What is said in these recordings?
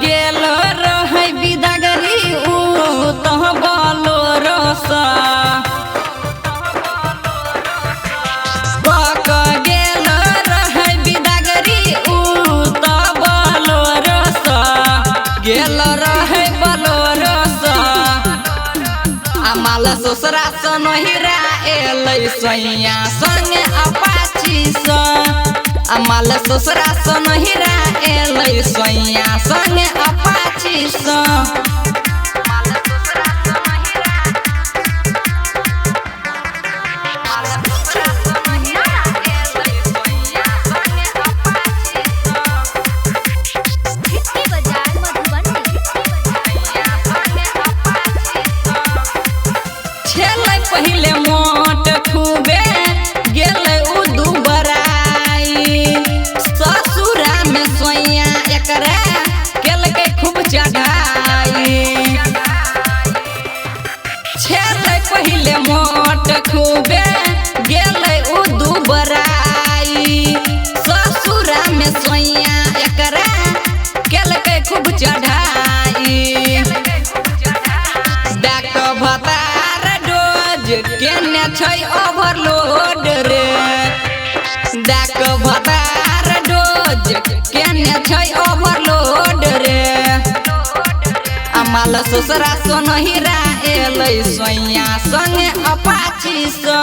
गेल रहे बिदागरी ऊ तह बोलो रसा गेल रहे बिदागरी ऊ तह बोलो रसा गेल रहे बोलो रसा अमाल ससुरा सनहिरा एलै सैया संगे अपाची सा अमाल ससुरा सनहिरा एलै सैया संगे अपाची सा पहले मोट खूबे गेले उ दुबराई ससुरा में सोइया एकरा केल के खूब चढ़ाई छेले पहले मोट खूबे गेले उ दुबराई ससुरा में सोइया एकरा केल के खूब चढ़ाई डाक भता केने छै ओवरलोड रे डाक भतार डोज केने छै ओवरलोड रे अमाल ससुरा सनहिरा एलै सैया संगे अपाची सा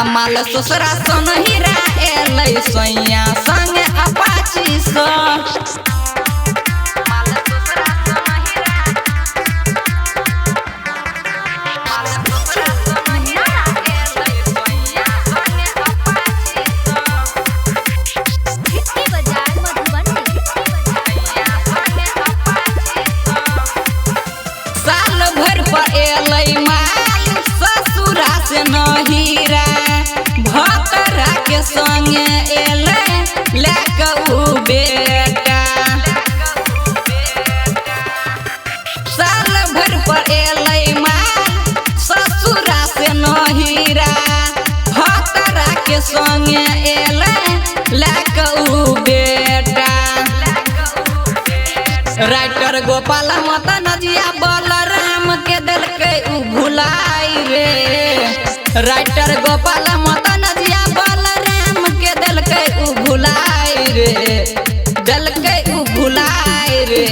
अमाल ससुरा सनहिरा एलै सैया संगे अपाची सा ससुरा से नहिरा भतरा के संगे एले लेके उ बेटा साल भर पर एले माल ससुरा से नहिरा भतरा के संगे एले लेके उ बेटा राइटर गोपाल मता नजिया बलराम के दिल के उ भुलाई रे राइटर गोपाल मता नजिया बलराम के दिल के उ भुलाई रे दिल के उ भुलाई रे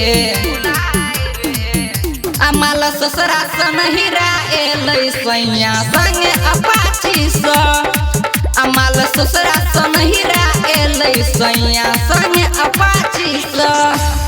अमाल ससुरा सनहिरा एलै सैया संगे अपाची सा अमाल ससुरा सनहिरा एलै सैया संगे अपाची सा।